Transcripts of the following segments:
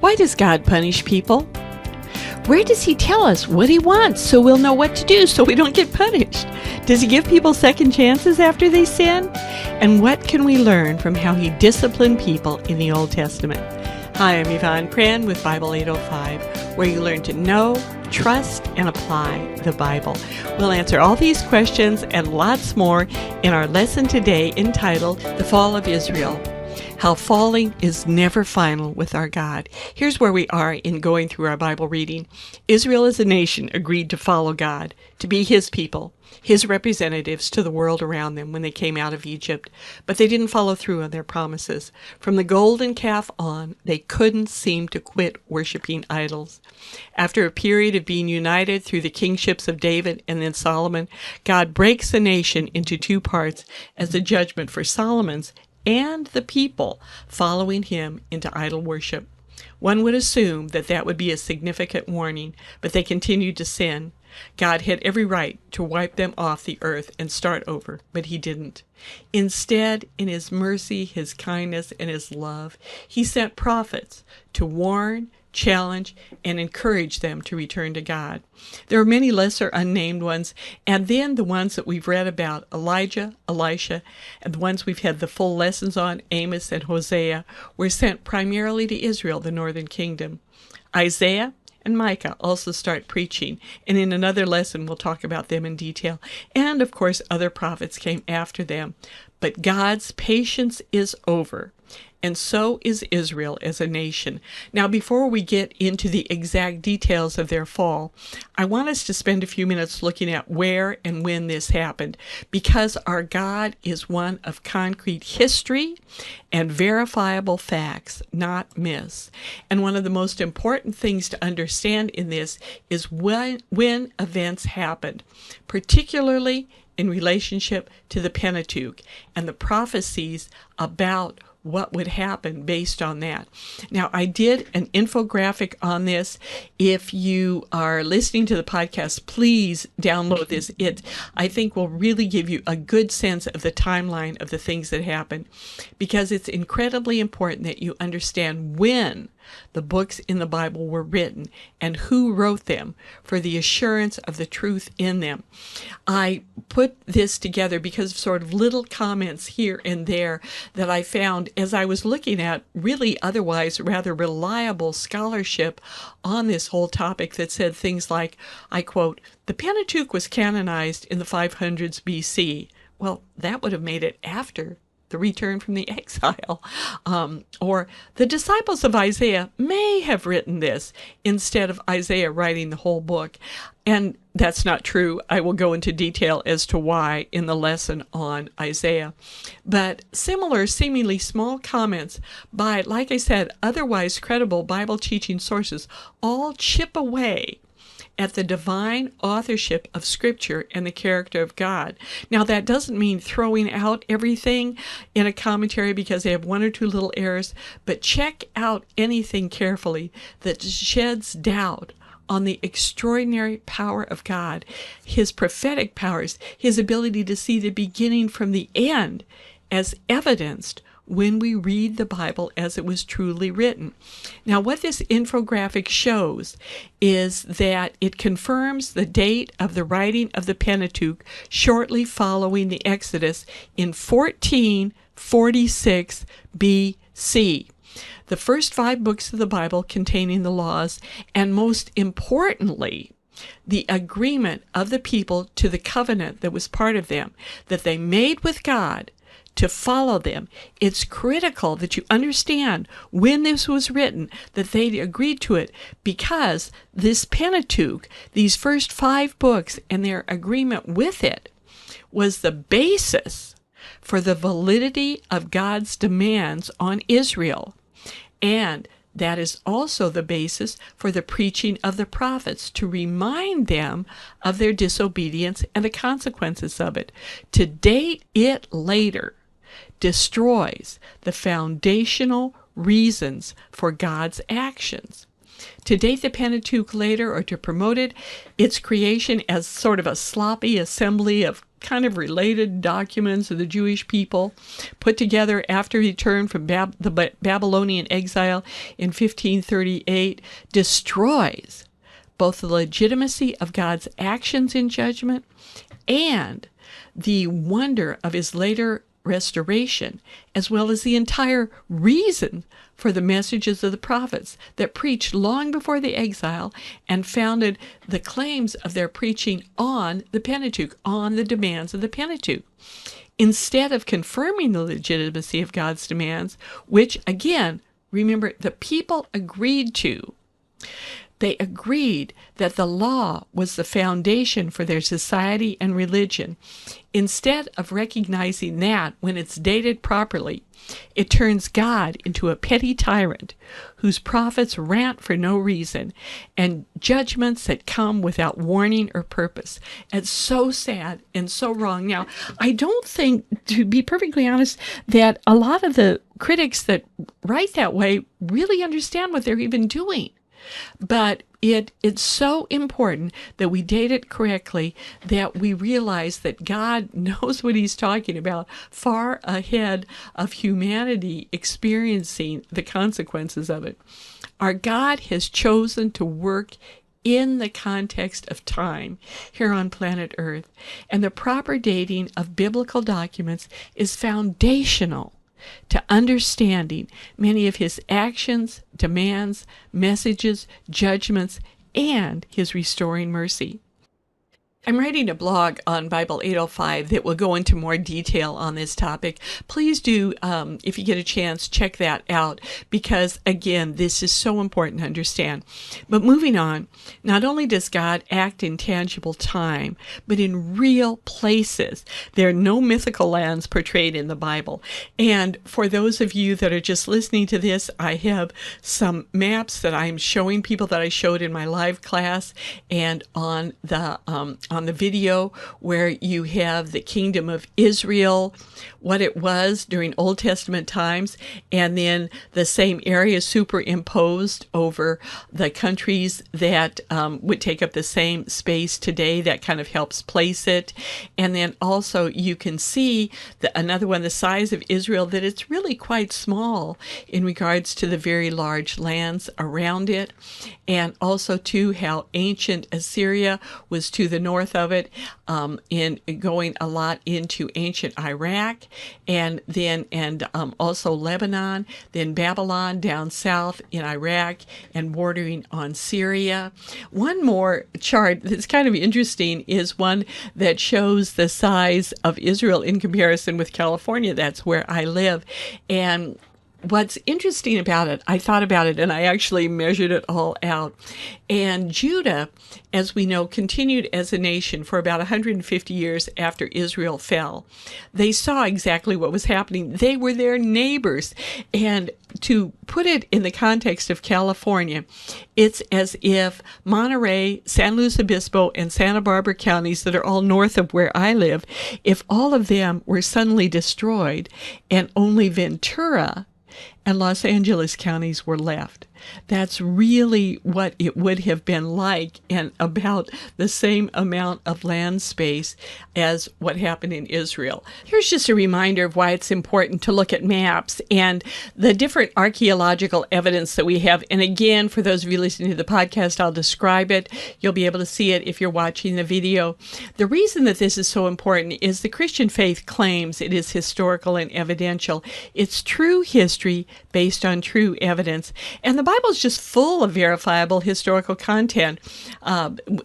Why does God punish people? Where does he tell us what he wants so we'll know what to do so we don't get punished? Does he give people second chances after they sin? And what can we learn from how he disciplined people in the Old Testament? Hi, I'm Yvonne Cran with Bible 805, where you learn to know, trust, and apply the Bible. We'll answer all these questions and lots more in our lesson today entitled The Fall of Israel. How falling is never final with our God. Here's where we are in going through our Bible reading. Israel as a nation agreed to follow God, to be his people, his representatives to the world around them when they came out of Egypt. But they didn't follow through on their promises. From the golden calf on, they couldn't seem to quit worshiping idols. After a period of being united through the kingships of David and then Solomon, God breaks the nation into two parts as a judgment for Solomon's and the people following him into idol worship. One would assume that that would be a significant warning, but they continued to sin. God had every right to wipe them off the earth and start over, but he didn't. Instead, in his mercy, his kindness, and his love, he sent prophets to warn, challenge, and encourage them to return to God. There are many lesser unnamed ones, and then the ones that we've read about, Elijah, Elisha, and the ones we've had the full lessons on, Amos and Hosea, were sent primarily to Israel, the northern kingdom. Isaiah and Micah also start preaching, and in another lesson we'll talk about them in detail. And of course other prophets came after them. But God's patience is over, and so is Israel as a nation. Now, before we get into the exact details of their fall, I want us to spend a few minutes looking at where and when this happened, because our God is one of concrete history and verifiable facts, not myths. And one of the most important things to understand in this is when events happened, particularly in relationship to the Pentateuch and the prophecies about what would happen based on that. Now, I did an infographic on this. If you are listening to the podcast, please download this. It, I think, will really give you a good sense of the timeline of the things that happened, because it's incredibly important that you understand when the books in the Bible were written and who wrote them for the assurance of the truth in them. I put this together because of sort of little comments here and there that I found as I was looking at really otherwise rather reliable scholarship on this whole topic that said things like, I quote, "The Pentateuch was canonized in the 500s BC. Well, that would have made it after the return from the exile. Or the disciples of Isaiah may have written this instead of Isaiah writing the whole book. And that's not true. I will go into detail as to why in the lesson on Isaiah. But similar, seemingly small comments by, like I said, otherwise credible Bible teaching sources all chip away at the divine authorship of Scripture and the character of God. Now, that doesn't mean throwing out everything in a commentary because they have one or two little errors, but check out anything carefully that sheds doubt on the extraordinary power of God, his prophetic powers, his ability to see the beginning from the end, as evidenced when we read the Bible as it was truly written. Now, what this infographic shows is that it confirms the date of the writing of the Pentateuch shortly following the Exodus in 1446 BC. The first 5 books of the Bible containing the laws, and most importantly, the agreement of the people to the covenant that was part of them, that they made with God to follow them. It's critical that you understand when this was written, that they agreed to it, because this Pentateuch, these first 5 books and their agreement with it, was the basis for the validity of God's demands on Israel. And that is also the basis for the preaching of the prophets, to remind them of their disobedience and the consequences of it. To date it later destroys the foundational reasons for God's actions. To date the Pentateuch later, or to promote its creation as sort of a sloppy assembly of kind of related documents of the Jewish people put together after he returned from the Babylonian exile in 1538, destroys both the legitimacy of God's actions in judgment and the wonder of his later restoration, as well as the entire reason for the messages of the prophets that preached long before the exile and founded the claims of their preaching on the Pentateuch, on the demands of the Pentateuch. Instead of confirming the legitimacy of God's demands, which, again, remember, the people agreed to, they agreed that the law was the foundation for their society and religion. Instead of recognizing that when it's dated properly, it turns God into a petty tyrant whose prophets rant for no reason and judgments that come without warning or purpose. It's so sad and so wrong. Now, I don't think, to be perfectly honest, that a lot of the critics that write that way really understand what they're even doing. But it's so important that we date it correctly, that we realize that God knows what he's talking about far ahead of humanity experiencing the consequences of it. Our God has chosen to work in the context of time here on planet Earth, and the proper dating of biblical documents is foundational to understanding many of his actions, demands, messages, judgments, and his restoring mercy. I'm writing a blog on Bible 805 that will go into more detail on this topic. Please do, if you get a chance, check that out, because, again, this is so important to understand. But moving on, not only does God act in tangible time, but in real places. There are no mythical lands portrayed in the Bible. And for those of you that are just listening to this, I have some maps that I'm showing people that I showed in my live class and on the video, where you have the kingdom of Israel, what it was during Old Testament times, and then the same area superimposed over the countries that would take up the same space today. That kind of helps place it. And then also you can see another one, the size of Israel, that it's really quite small in regards to the very large lands around it. And also too, how ancient Assyria was to the north of it, in going a lot into ancient Iraq, and then also Lebanon, then Babylon down south in Iraq and bordering on Syria. One more chart that's kind of interesting is one that shows the size of Israel in comparison with California. That's where I live. And what's interesting about it, I thought about it and I actually measured it all out. And Judah, as we know, continued as a nation for about 150 years after Israel fell. They saw exactly what was happening. They were their neighbors. And to put it in the context of California, it's as if Monterey, San Luis Obispo, and Santa Barbara counties that are all north of where I live, if all of them were suddenly destroyed and only Ventura and Los Angeles counties were left. That's really what it would have been like, and about the same amount of land space as what happened in Israel. Here's just a reminder of why it's important to look at maps and the different archaeological evidence that we have. And again, for those of you listening to the podcast, I'll describe it. You'll be able to see it if you're watching the video. The reason that this is so important is the Christian faith claims it is historical and evidential. It's true history based on true evidence. And the Bible is just full of verifiable historical content.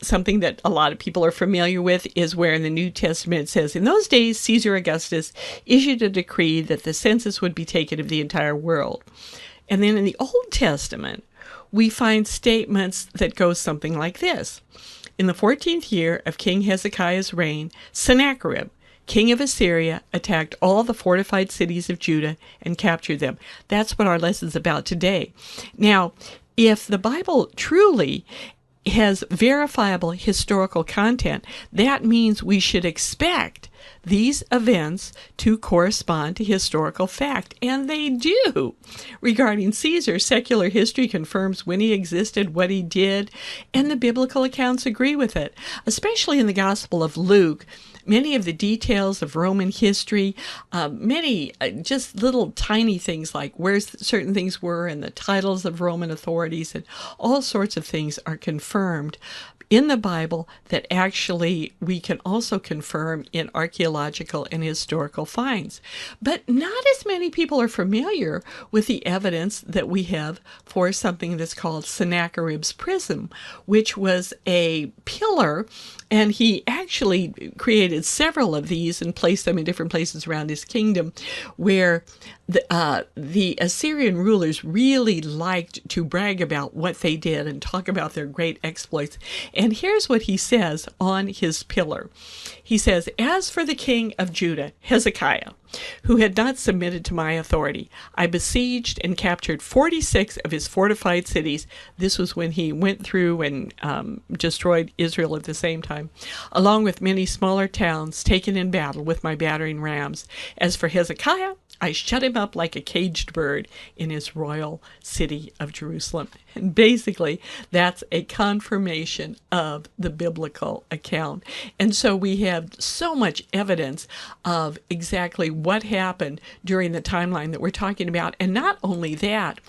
Something that a lot of people are familiar with is where in the New Testament it says, "In those days, Caesar Augustus issued a decree that the census would be taken of the entire world." And then in the Old Testament, we find statements that go something like this. "In the 14th year of King Hezekiah's reign, Sennacherib, king of Assyria, attacked all the fortified cities of Judah and captured them." That's what our lesson's about today. Now, if the Bible truly has verifiable historical content. That means we should expect these events to correspond to historical fact, and they do. Regarding Caesar, secular history confirms when he existed, what he did, and the biblical accounts agree with it. Especially in the Gospel of Luke, many of the details of Roman history, many just little tiny things like where certain things were and the titles of Roman authorities and all sorts of things are confirmed in the Bible that actually we can also confirm in archaeological and historical finds. But not as many people are familiar with the evidence that we have for something that's called Sennacherib's prism, which was a pillar, and he actually created several of these and placed them in different places around his kingdom, where the Assyrian rulers really liked to brag about what they did and talk about their great exploits. And here's what he says on his pillar. He says, "As for the king of Judah, Hezekiah, who had not submitted to my authority, I besieged and captured 46 of his fortified cities." This was when he went through and destroyed Israel at the same time, "along with many smaller towns taken in battle with my battering rams. As for Hezekiah, I shut him up like a caged bird in his royal city of Jerusalem." And basically, that's a confirmation of the biblical account. And so we have so much evidence of exactly what happened during the timeline that we're talking about. And not only that,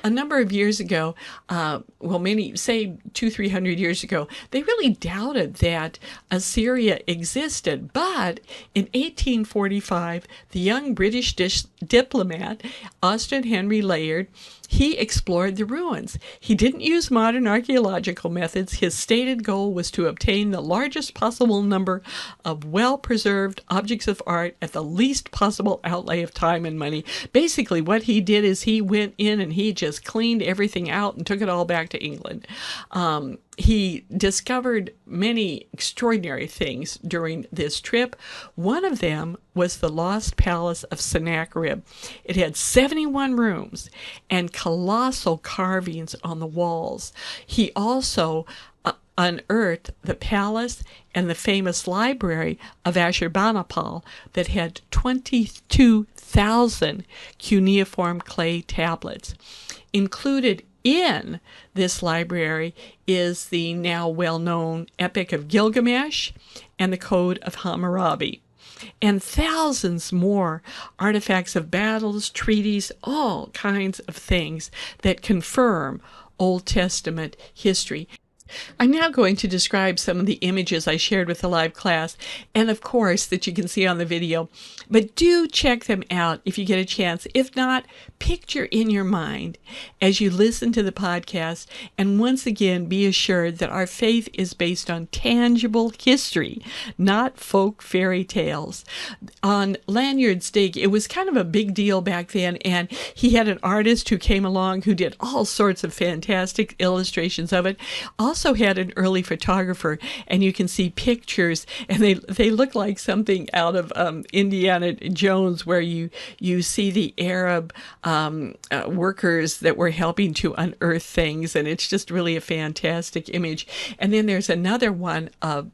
a number of years ago, many, say 200-300 years ago, they really doubted that Assyria existed. But in 1845, the young British diplomat, Austin Henry Layard, he explored the ruins. He didn't use modern archaeological methods. His stated goal was to obtain the largest possible number of well-preserved objects of art at the least possible outlay of time and money. Basically, what he did is he went in and he just cleaned everything out and took it all back to England. He discovered many extraordinary things during this trip. One of them was the Lost Palace of Sennacherib. It had 71 rooms and colossal carvings on the walls. He also unearthed the palace and the famous library of Ashurbanipal that had 22,000 cuneiform clay tablets. Included in this library is the now well-known Epic of Gilgamesh and the Code of Hammurabi, and thousands more artifacts of battles, treaties, all kinds of things that confirm Old Testament history. I'm now going to describe some of the images I shared with the live class, and of course that you can see on the video, but do check them out if you get a chance. If not, picture in your mind as you listen to the podcast, and once again be assured that our faith is based on tangible history, not folk fairy tales. On Lanyard's Dig, it was kind of a big deal back then, and he had an artist who came along who did all sorts of fantastic illustrations of it. Also had an early photographer, and you can see pictures, and they look like something out of Indiana Jones, where you see the Arab workers that were helping to unearth things, and it's just really a fantastic image. And then there's another one of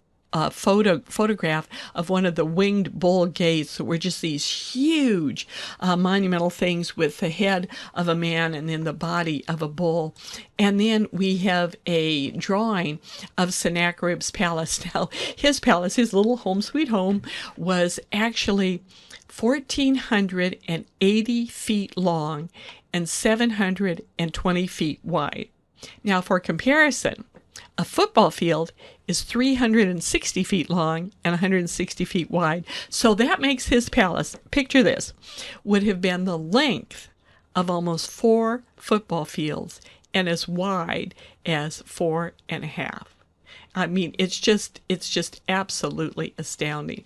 photograph of one of the winged bull gates that were just these huge monumental things with the head of a man and then the body of a bull. And then we have a drawing of Sennacherib's palace. Now, his palace, his little home sweet home, was actually 1,480 feet long and 720 feet wide. Now, for comparison, a football field is 360 feet long and 160 feet wide. So that makes his palace, picture this, would have been the length of almost 4 football fields and as wide as 4.5. I mean, it's just absolutely astounding.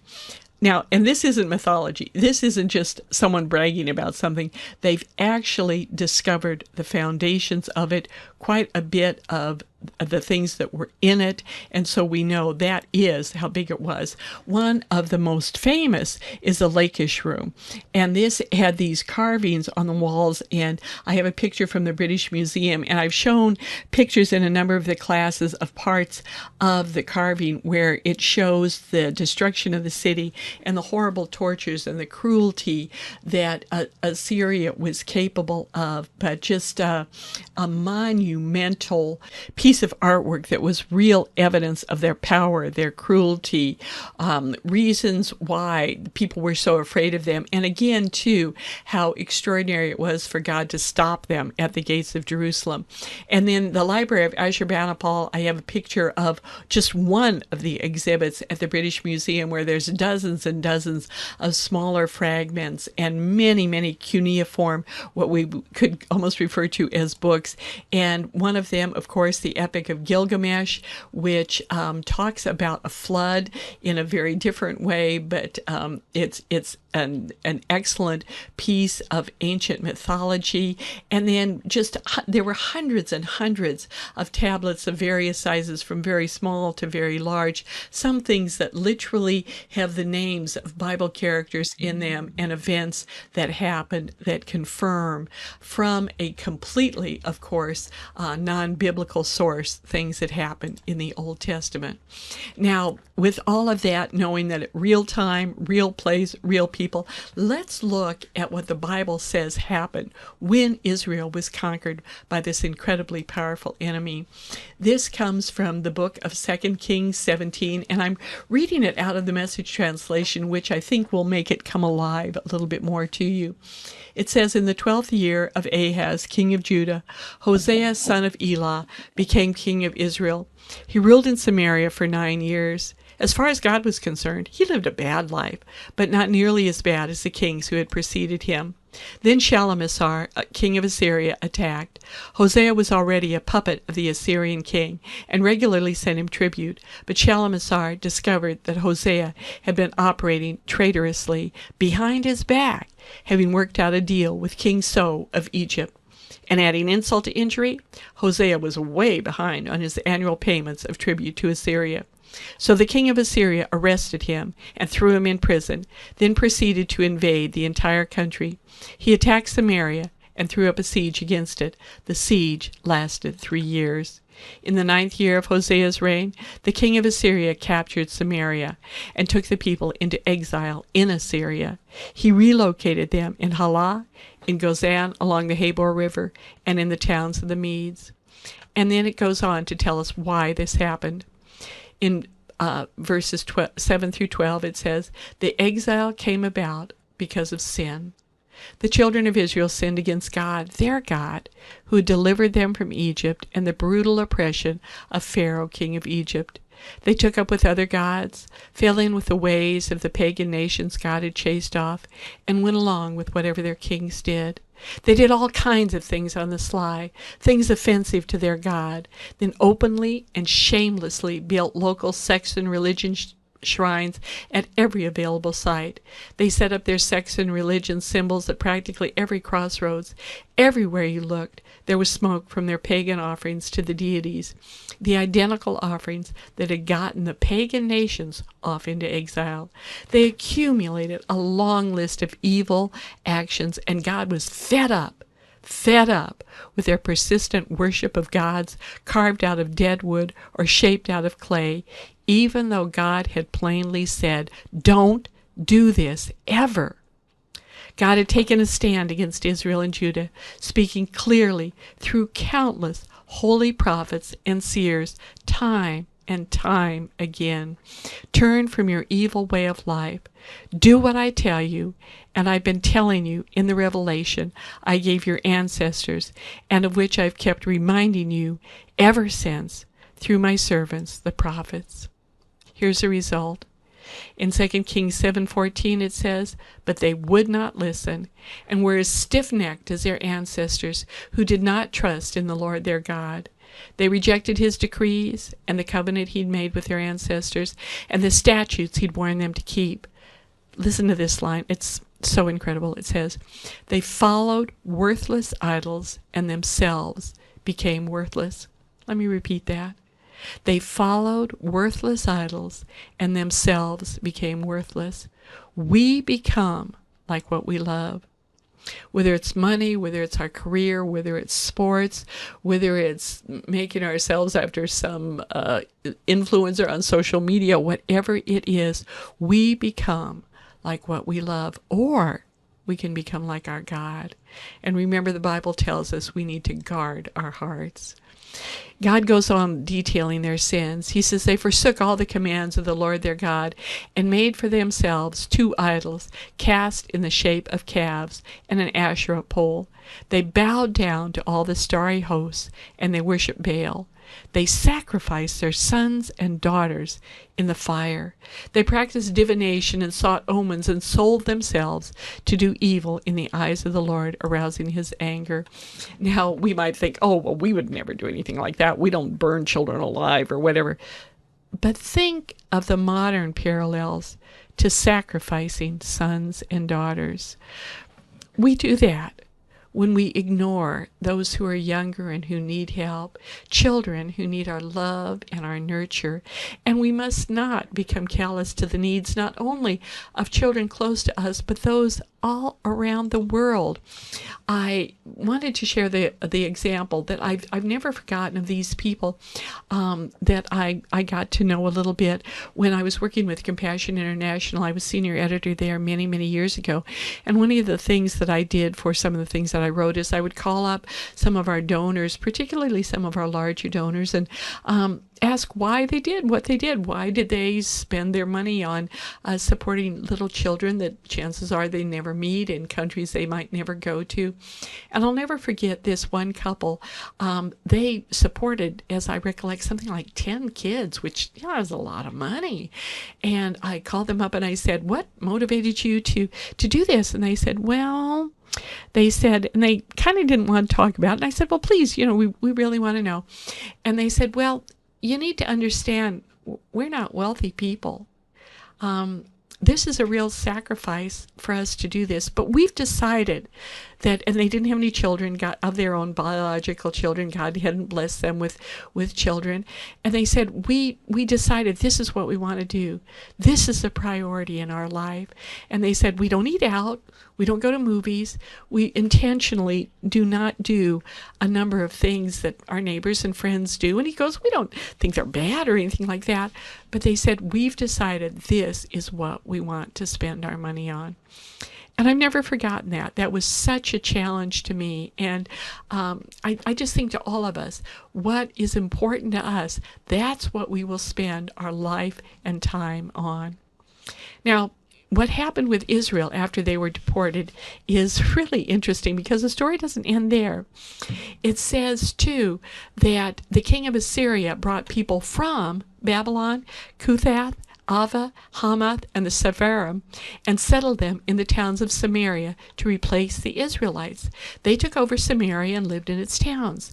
Now, and this isn't mythology. This isn't just someone bragging about something. They've actually discovered the foundations of it. Quite a bit of the things that were in it, and so we know that is how big it was. One of the most famous is the Lakish Room, and this had these carvings on the walls, and I have a picture from the British Museum, and I've shown pictures in a number of the classes of parts of the carving where it shows the destruction of the city and the horrible tortures and the cruelty that Assyria was capable of, but just a monumental piece of artwork that was real evidence of their power, their cruelty, reasons why people were so afraid of them, and again, too, how extraordinary it was for God to stop them at the gates of Jerusalem. And then the Library of Ashurbanipal, I have a picture of just one of the exhibits at the British Museum where there's dozens and dozens of smaller fragments and many, many cuneiform, what we could almost refer to as books. And one of them, of course, the Epic of Gilgamesh, which talks about a flood in a very different way, but it's an excellent piece of ancient mythology. And then just there were hundreds and hundreds of tablets of various sizes, from very small to very large, some things that literally have the names of Bible characters in them and events that happened that confirm from a completely, of course, non-biblical source things that happened in the Old Testament. Now, with all of that, knowing that at real time, real place, real people, let's look at what the Bible says happened when Israel was conquered by this incredibly powerful enemy. This comes from the book of 2 Kings 17, and I'm reading it out of the Message translation, which I think will make it come alive a little bit more to you. It says, in the 12th year of Ahaz, king of Judah, Hosea, son of Elah, became king of Israel. He ruled in Samaria for 9 years. As far as God was concerned, he lived a bad life, but not nearly as bad as the kings who had preceded him. Then Shalmaneser, king of Assyria, attacked. Hosea was already a puppet of the Assyrian king and regularly sent him tribute, but Shalmaneser discovered that Hosea had been operating traitorously behind his back, having worked out a deal with King So of Egypt. And adding insult to injury, Hosea was way behind on his annual payments of tribute to Assyria. So the king of Assyria arrested him and threw him in prison, then proceeded to invade the entire country. He attacked Samaria and threw up a siege against it. The siege lasted 3 years. In the 9th year of Hosea's reign, the king of Assyria captured Samaria and took the people into exile in Assyria. He relocated them in Halah, in Gozan along the Habor River, and in the towns of the Medes. And then it goes on to tell us why this happened. In verses 7 through 12, it says, the exile came about because of sin. The children of Israel sinned against God, their God, who had delivered them from Egypt and the brutal oppression of Pharaoh, king of Egypt. They took up with other gods, fell in with the ways of the pagan nations God had chased off, and went along with whatever their kings did. They did all kinds of things on the sly, things offensive to their God, then openly and shamelessly built local sects and religion shrines at every available site. They set up their sects and religion symbols at practically every crossroads. Everywhere you looked, there was smoke from their pagan offerings to the deities, the identical offerings that had gotten the pagan nations off into exile. They accumulated a long list of evil actions, and God was fed up with their persistent worship of gods carved out of dead wood or shaped out of clay, even though God had plainly said, don't do this ever. God had taken a stand against Israel and Judah, speaking clearly through countless holy prophets and seers time and time again. Turn from your evil way of life. Do what I tell you, and I've been telling you in the revelation I gave your ancestors, and of which I've kept reminding you ever since through my servants, the prophets. Here's the result. In 2 Kings 7:14 it says, but they would not listen, and were as stiff-necked as their ancestors, who did not trust in the Lord their God. They rejected his decrees and the covenant he'd made with their ancestors and the statutes he'd warned them to keep. Listen to this line. It's so incredible. It says, they followed worthless idols and themselves became worthless. Let me repeat that. They followed worthless idols and themselves became worthless. We become like what we love. Whether it's money, whether it's our career, whether it's sports, whether it's making ourselves after some influencer on social media, whatever it is, we become like what we love, or we can become like our God. And remember, the Bible tells us we need to guard our hearts. God goes on detailing their sins. He says they forsook all the commands of the Lord their God and made for themselves 2 idols cast in the shape of calves and an Asherah pole. They bowed down to all the starry hosts and they worshiped Baal. They sacrificed their sons and daughters in the fire. They practiced divination and sought omens and sold themselves to do evil in the eyes of the Lord, arousing his anger. Now, we might think, oh, well, we would never do anything like that. We don't burn children alive or whatever. But think of the modern parallels to sacrificing sons and daughters. We do that when we ignore those who are younger and who need help, children who need our love and our nurture. And we must not become callous to the needs not only of children close to us, but those all around the world. I wanted to share the example that I've never forgotten of these people that I got to know a little bit when I was working with Compassion International. I was senior editor there many, many years ago. And one of the things that I did for some of the things that I wrote is I would call up some of our donors, particularly some of our larger donors, and ask why they did what they did. Why did they spend their money on supporting little children that chances are they never meet in countries they might never go to? And I'll never forget this one couple. They supported, as I recollect, something like 10 kids, which is a lot of money. And I called them up and I said, what motivated you to do this? And they said, well, they said, and they kind of didn't want to talk about it. And I said, well, please, we really want to know. And they said, well, you need to understand, we're not wealthy people. This is a real sacrifice for us to do this. But we've decided that, and they didn't have any children of their own, biological children. God hadn't blessed them with children. And they said, we decided this is what we want to do. This is the priority in our life. And they said, we don't eat out. We don't go to movies. We intentionally do not do a number of things that our neighbors and friends do. And he goes, we don't think they're bad or anything like that. But they said, we've decided this is what we want to spend our money on. And I've never forgotten that. That was such a challenge to me. And I just think to all of us, what is important to us, that's what we will spend our life and time on. Now, what happened with Israel after they were deported is really interesting because the story doesn't end there. It says, too, that the king of Assyria brought people from Babylon, Cuthath, Ava, Hamath, and the Sepharim, and settled them in the towns of Samaria to replace the Israelites. They took over Samaria and lived in its towns.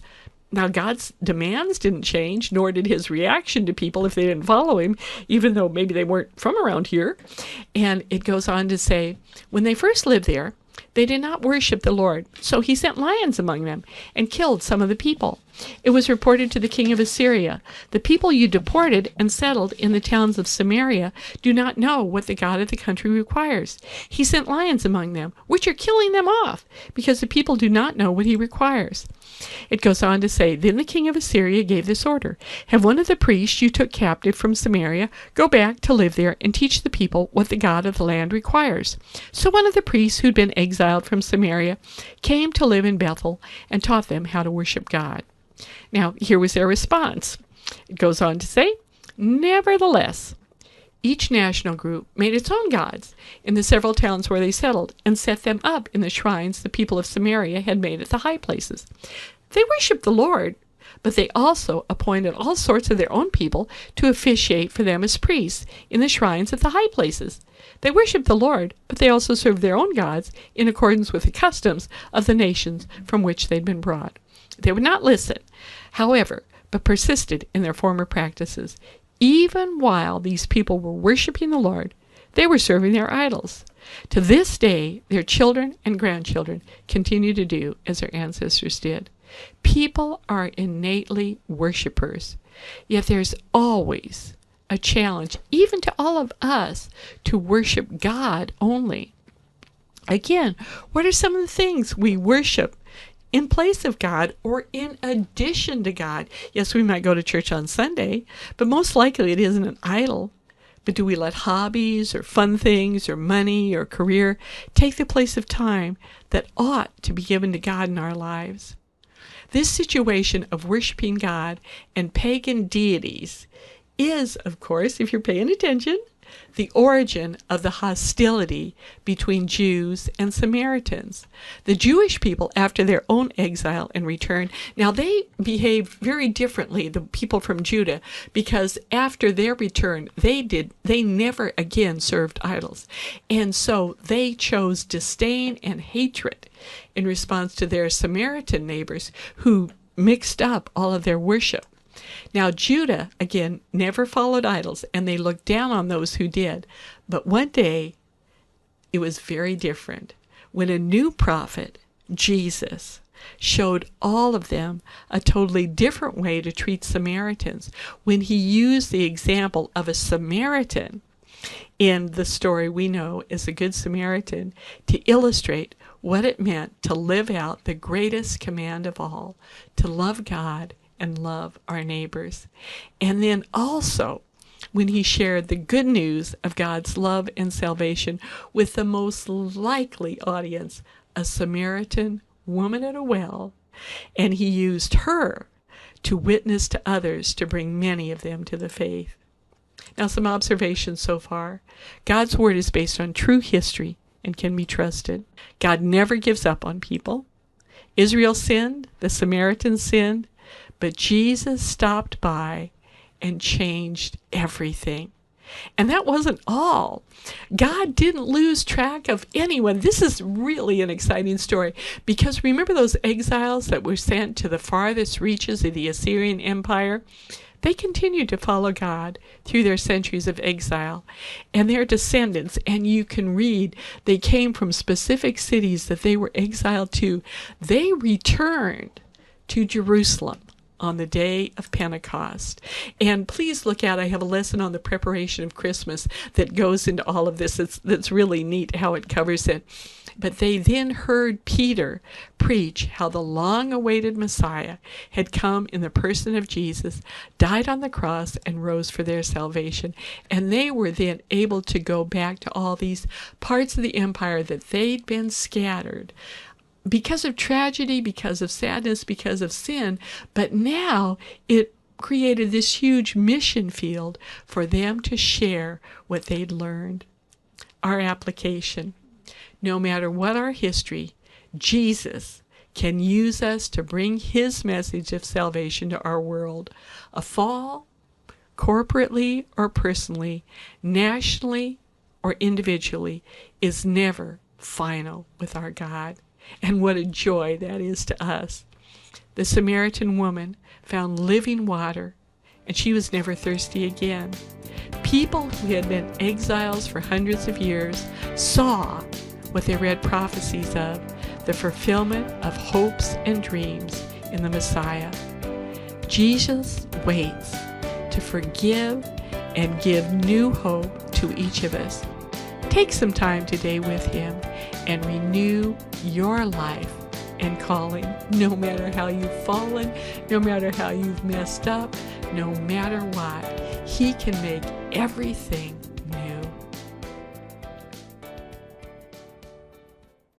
Now, God's demands didn't change, nor did his reaction to people if they didn't follow him, even though maybe they weren't from around here. And it goes on to say, when they first lived there, they did not worship the Lord. So he sent lions among them and killed some of the people. It was reported to the king of Assyria, the people you deported and settled in the towns of Samaria do not know what the God of the country requires. He sent lions among them, which are killing them off, because the people do not know what he requires. It goes on to say, then the king of Assyria gave this order, have one of the priests you took captive from Samaria go back to live there and teach the people what the God of the land requires. So one of the priests who'd been exiled from Samaria came to live in Bethel and taught them how to worship God. Now, here was their response. It goes on to say, nevertheless, each national group made its own gods in the several towns where they settled and set them up in the shrines the people of Samaria had made at the high places. They worshipped the Lord, but they also appointed all sorts of their own people to officiate for them as priests in the shrines at the high places. They worshipped the Lord, but they also served their own gods in accordance with the customs of the nations from which they'd been brought. They would not listen, however, but persisted in their former practices. Even while these people were worshiping the Lord, they were serving their idols. To this day, their children and grandchildren continue to do as their ancestors did. People are innately worshipers, yet there's always a challenge, even to all of us, to worship God only. Again, what are some of the things we worship in place of God or in addition to God? Yes, we might go to church on Sunday, but most likely it isn't an idol. But do we let hobbies or fun things or money or career take the place of time that ought to be given to God in our lives? This situation of worshiping God and pagan deities is, of course, if you're paying attention, the origin of the hostility between Jews and Samaritans. The Jewish people, after their own exile and return, now they behaved very differently, the people from Judah, because after their return, they never again served idols. And so they chose disdain and hatred in response to their Samaritan neighbors who mixed up all of their worship. Now, Judah, again, never followed idols, and they looked down on those who did. But one day, it was very different when a new prophet, Jesus, showed all of them a totally different way to treat Samaritans when he used the example of a Samaritan in the story we know as the Good Samaritan to illustrate what it meant to live out the greatest command of all, to love God and love our neighbors. And then also when he shared the good news of God's love and salvation with the most likely audience, a Samaritan woman at a well, and he used her to witness to others to bring many of them to the faith. Now, some observations so far. God's word is based on true history and can be trusted. God never gives up on people. Israel sinned, the Samaritans sinned, but Jesus stopped by and changed everything. And that wasn't all. God didn't lose track of anyone. This is really an exciting story because remember those exiles that were sent to the farthest reaches of the Assyrian Empire? They continued to follow God through their centuries of exile, and their descendants, and you can read, they came from specific cities that they were exiled to. They returned to Jerusalem on the day of Pentecost. And please look out, I have a lesson on the preparation of Christmas that goes into all of this. That's really neat how it covers it. But they then heard Peter preach how the long-awaited Messiah had come in the person of Jesus, died on the cross, and rose for their salvation. And they were then able to go back to all these parts of the empire that they'd been scattered because of tragedy, because of sadness, because of sin. But now it created this huge mission field for them to share what they'd learned. Our application. No matter what our history, Jesus can use us to bring his message of salvation to our world. A fall, corporately or personally, nationally or individually, is never final with our God. And what a joy that is to us. The Samaritan woman found living water, and she was never thirsty again. People who had been exiles for hundreds of years saw what they read prophecies of, the fulfillment of hopes and dreams in the Messiah. Jesus waits to forgive and give new hope to each of us. Take some time today with him and renew your life and calling, no matter how you've fallen, no matter how you've messed up, no matter what. He can make everything